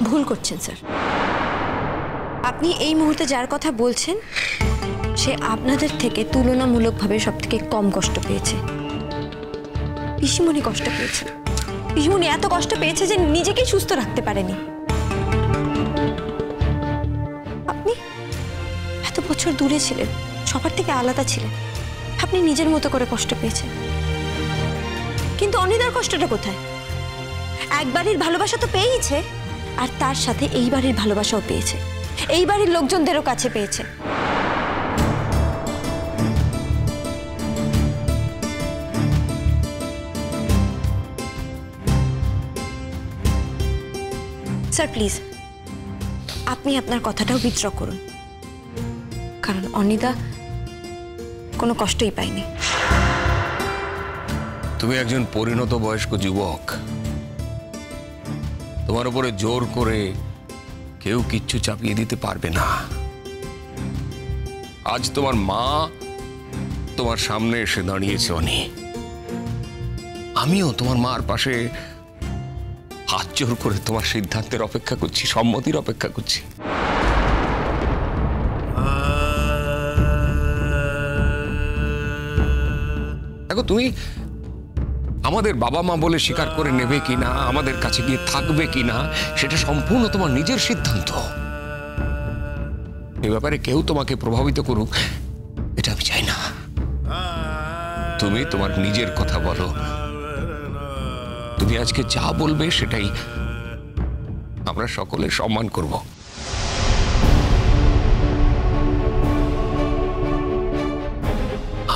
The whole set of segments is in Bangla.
ভুল করছেন স্যার। আপনি এই মুহূর্তে যার কথা বলছেন সে আপনাদের থেকে তুলনামূলকভাবে সবথেকে কম কষ্ট পেয়েছে। পিসিমণি কষ্ট পেয়েছে। পিসিমণি এত কষ্ট পেয়েছে যে নিজেকে সুস্থ রাখতে পারেনি। আপনি এত বছর দূরে ছিলেন, সবার থেকে আলাদা ছিলেন, আপনি নিজের মতো করে কষ্ট পেয়েছেন। কিন্তু অনিদার কষ্টটা কোথায়? এক বাড়ির ভালোবাসা তো পেয়েছে, আর তার সাথে এই বাড়ির ভালোবাসাও পেয়েছে, এই বাড়ির লোকজনদেরও কাছে পেয়েছে। স্যার প্লিজ আপনি আপনার কথাটাও উইথড্র করুন, কারণ অনিদা কোনো কষ্টই পায়নি। তুমি একজন পরিণত বয়স্ক যুবক, তোমার উপরে জোর করে কেউ কিচ্ছু চাপিয়ে দিতে পারবে না। আজ তোমার মা তোমার সামনে এসে দাঁড়িয়েছে অনি, আমিও তোমার মার পাশে হাত জোর করে তোমার সিদ্ধান্তের অপেক্ষা করছি, সম্মতির অপেক্ষা করছি। দেখো, তুমি আমাদের বাবা মা বলে স্বীকার করে নেবে কিনা, আমাদের কাছে গিয়ে থাকবে কিনা, সেটা সম্পূর্ণ তোমার নিজের সিদ্ধান্ত। এ ব্যাপারে কেউ তোমাকে প্রভাবিত করুক এটা আমি চাই না। তুমি তোমার নিজের কথা বলো। তুমি আজকে যা বলবে সেটাই আমরা সকলে সম্মান করব।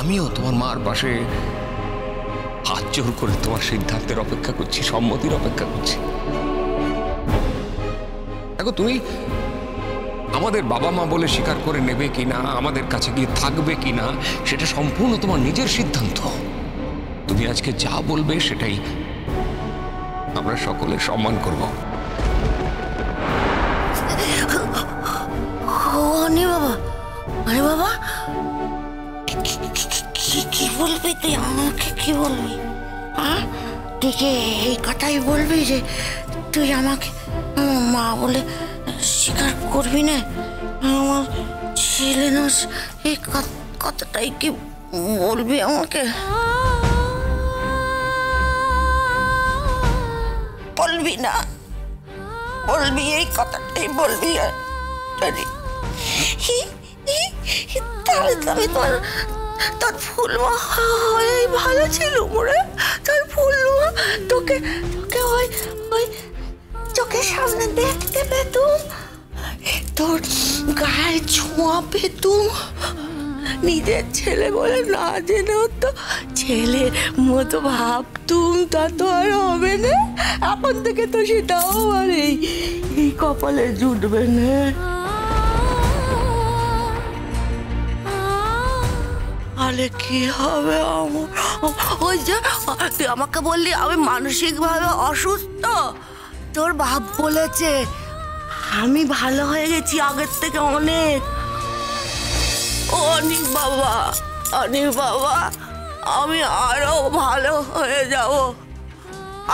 আমিও তোমার মার পাশে হাত জোর করে তোমার সিদ্ধান্তের অপেক্ষা করছি, সম্মতির অপেক্ষা করছি। দেখো, তুমি আমাদের বাবা মা বলে স্বীকার করে নেবে কিনা, আমাদের কাছে গিয়ে থাকবে কিনা, সেটা সম্পূর্ণ তোমার নিজের সিদ্ধান্ত। তুমি আজকে যা বলবে সেটাই আমরা সকলে সম্মান করব। অনি বাবা, অনি বাবা, কি বলবি তুই? আমাকে কি বলবি? হ্যাঁ, তুই কি এই কথাই বলবি যে তুই আমাকে মা বলে স্বীকার করবি না? আমার ছেলে না, এই কথাটাই কি বলবি আমাকে? বলবি না? বলবি, এই কথাটাই বলবি? তাহলে তবে তোর ফুলমা হয়ে ভালো ছিল মোরে। তোর ফুলমা তোকে ওই চোখের সামনে দেখতে পেতুম, তোর গায়ে ছোঁয়া পেতুম, নিজের ছেলে বলে না জেনেও তো ছেলের মতো ভাবতুম। তা তো আর হবে না। এখন থেকে তো সেটাও আর এই কপালে জুটবে না। তাহলে কি হবে আমার? ওই যে তুই আমাকে বললি আমি মানসিকভাবে অসুস্থ, তোর বাপ বলেছে আমি ভালো হয়ে গেছি আগের থেকে অনেক। অনেক বাবা, অনেক বাবা, আমি আরো ভালো হয়ে যাব,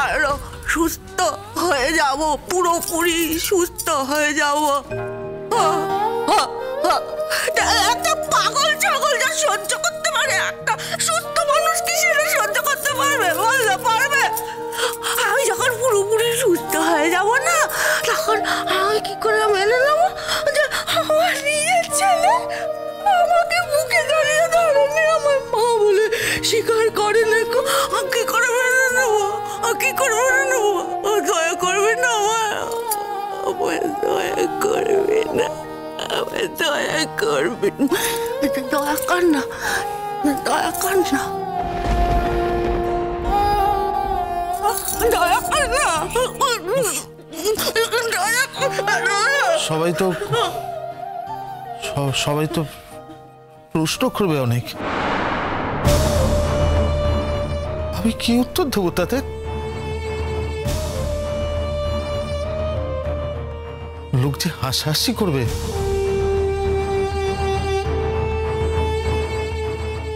আরো সুস্থ হয়ে যাব, পুরোপুরি সুস্থ হয়ে যাব। একটা পাগল ছাগল যা সহ্য করতে পারে, একটা সুস্থ মানুষ কি সেটা সহ্য করতে পারবে? বলতে পারবে? আমি যখন পুরোপুরি সুস্থ হয়ে যাব না, তখন আমি কি করে মেনে নেবো যে আমার নিজের ছেলে আমাকে বুকে জড়িয়ে ধরেনি, আমার মা বলে স্বীকার করে না? কি করে মেনে নেবো? কি করে মেনে নেবো? দয়া করবে না আমার, দয়া করবে না, দয়া করবে না, দয়া কর না, দয়া কর না, দয়া কর না। সবাই তো প্রশ্ন করবে অনেক। আমি কি উত্তর দেবো তাতে? লোক যে হাসাহাসি করবে।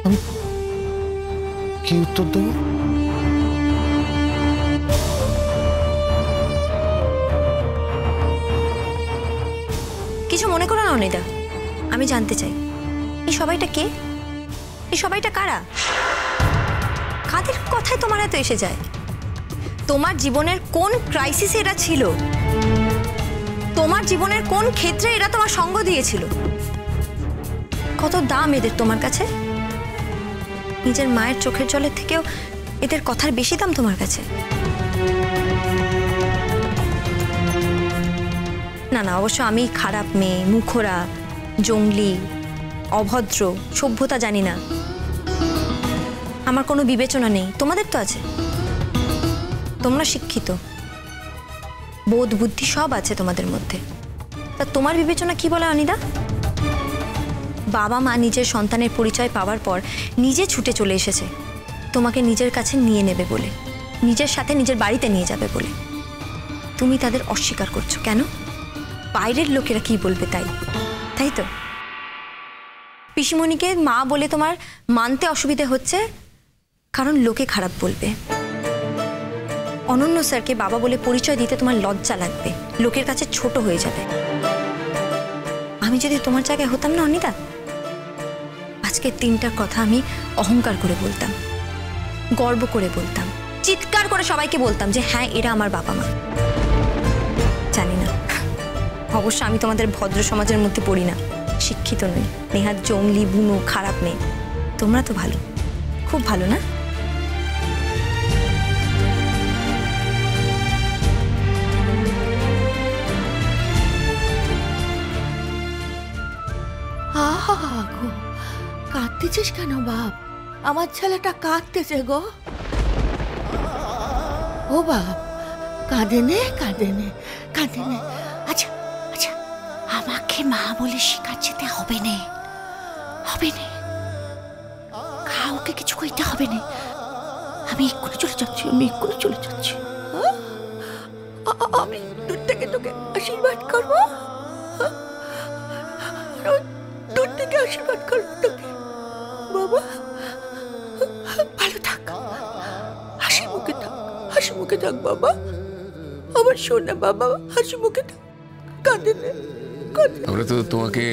আমি কি উত্তর দেবো? কিছু মনে করো না অনিদা, আমি জানতে চাই এই সবাইটা কে, এই সবাইটা কারা, কাদের কথায় তোমার এত এসে যায়? তোমার জীবনের কোন ক্রাইসিসে এরা ছিল? তোমার জীবনের কোন ক্ষেত্রে এরা তোমার সঙ্গ দিয়েছিল? কত দাম এদের তোমার কাছে? নিজের মায়ের চোখের জলের থেকেও এদের কথার বেশি দাম তোমার কাছে? না না, অবশ্য আমি খারাপ মেয়ে, মুখরা, জঙ্গলি, অভদ্র, সভ্যতা জানি না, আমার কোনো বিবেচনা নেই। তোমাদের তো আছে, তোমরা শিক্ষিত, বোধ বুদ্ধি সব আছে তোমাদের মধ্যে। তা তোমার বিবেচনা কি বলে অনিদা? বাবা মা নিজের সন্তানের পরিচয় পাওয়ার পর নিজে ছুটে চলে এসেছে তোমাকে নিজের কাছে নিয়ে নেবে বলে, নিজের সাথে নিজের বাড়িতে নিয়ে যাবে বলে। তুমি তাদের অস্বীকার করছো কেন? বাইরের লোকেরা কি বলবে তাই, তাই তো? পিসিমণিকে মা বলে তোমার মানতে অসুবিধে হচ্ছে কারণ লোকে খারাপ বলবে। অনন্য স্যারকে বাবা বলে পরিচয় দিতে তোমার লজ্জা লাগবে, লোকের কাছে ছোট হয়ে যাবে। আমি যদি তোমার জায়গায় হতাম না অনিদা, আজকের দিনটার কথা আমি অহংকার করে বলতাম, গর্ব করে বলতাম, চিৎকার করে সবাইকে বলতাম যে হ্যাঁ এরা আমার বাবা মা। জানি না, অবশ্য আমি তোমাদের ভদ্র সমাজের মধ্যে পড়ি না, শিক্ষিত নই, নেহাত জঙ্গলি, বুনো, খারাপ মেয়ে। তোমরা তো ভালো, খুব ভালো না? গো, কাঁদতেছিস কেন বাপ? আমার ছেলেটা কাঁদতেছে গো। ও বাপ, কাঁদে নে কাঁদে নে কাঁদে নে। আচ্ছা আচ্ছা, আমাকে মা বলে শেখাচ্ছিতে হবে না, হবে না, কাউকে কিছু কইতে হবে না। আমি এক্ষুনি চলে যাচ্ছি, আমি এক্ষুনি চলে যাচ্ছি। আমি দূর থেকে তোকে আশীর্বাদ করবো, দূর থেকে আশীর্বাদ করবো তোকে। বাবা ভালো থাক, হাসি মুখে থাক, হাসি মুখে থাক বাবা, আমার সোনা বাবা, হাসি মুখে থাক, কাঁদে না। আমরা তো তোমাকে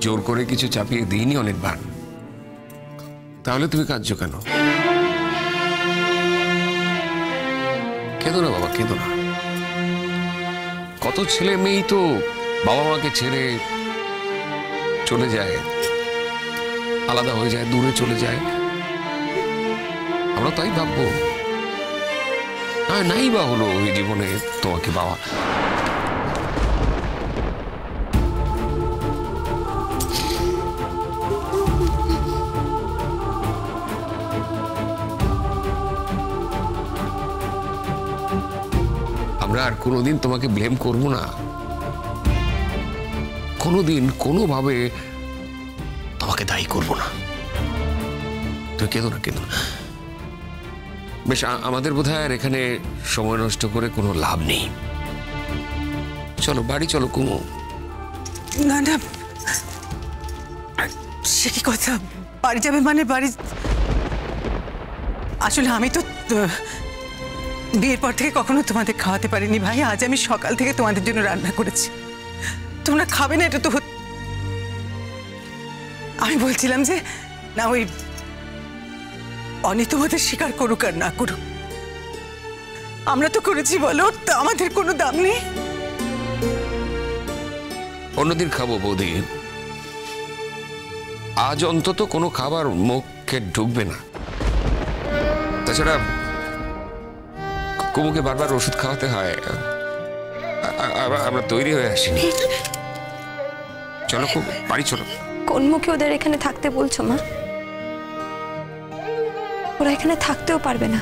জোর করে কিছু চাপিয়ে দিইনি অনেকবার, তাহলে তুমি কাঁদছো কেন? কেঁদো না বাবা, কেঁদো না। কত ছেলে মেয়েই তো বাবা মাকে ছেড়ে চলে যায়, আলাদা হয়ে যায়, দূরে চলে যায়। আমরা তাই ভাববো নাই বা হলো এই জীবনে তোমাকে বাবা। আমরা আর কোনোদিন তোমাকে ব্লেম করবো না, কোনোদিন কোনোভাবে তোমাকে দায়ী করবো না। তুই কেঁদো না, কেঁদো না। বেশ, আমাদের বোধহয় আর এখানে সময় নষ্ট করে কোনো লাভ নেই। চলো বাড়ি চলো কুমু। না না, সে কি কথা, বাড়ি যাবে মানে বাড়ি? আসলে আমি তো বিয়ের পর থেকে কখনো তোমাদের খাওয়াতে পারিনি ভাই। আজ আমি সকাল থেকে তোমাদের জন্য রান্না করেছি, তোমরা খাবে না, এটা তো আমি বলছিলাম যে না, ওই অনি তোমাদের স্বীকার করুক আর না করুক, আমরা তো করেছি বলো, তা আমাদের কোনো দাম নেই। অন্যদিন খাবো বৌদি, আজ অন্তত কোনো খাবার মুখে ঢুকবে না। তাছাড়া কুমুকে বারবার ওষুধ খাওয়াতে হয়, আমরা তৈরি হয়ে আসিনি। চলো কুমু, বাড়ি চলো। কোন মুখে ওদের এখানে থাকতে বলছো মা? ওরা এখানে থাকতেও পারবে না,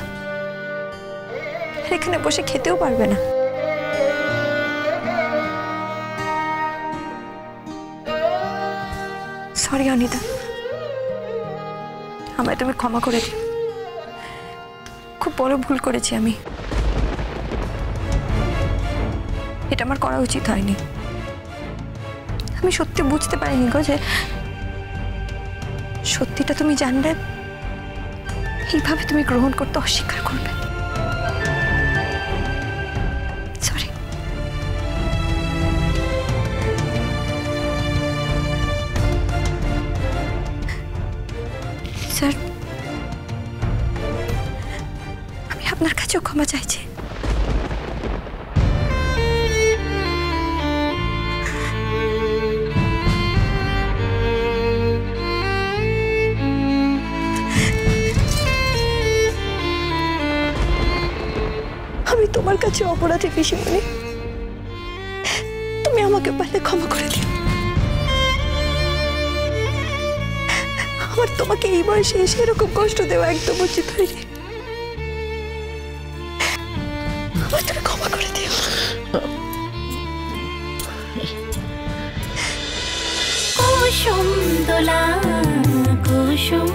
এখানে বসে খেতেও পারবে না। সরি অনিতা, আমায় তুমি ক্ষমা করে দিও, খুব বড় ভুল করেছি আমি, এটা আমার করা উচিত হয়নি। আমি সত্যি বুঝতে পারিনি গো যে সত্যিটা তুমি জানলে এইভাবে তুমি গ্রহণ করতে অস্বীকার করবে। সরি। আপনার কাছেও ক্ষমা চাইছি। আমি তোমার কাছে অপরাধী পিসিমণি, তুমি আমাকে পারলে ক্ষমা করে দিও। আমার তোমাকে এই বয়সে এসে এরকম কষ্ট দেওয়া একদম উচিত হয়নি। আমার তুমি ক্ষমা করে দিও। কুসুম দোলা কুসুম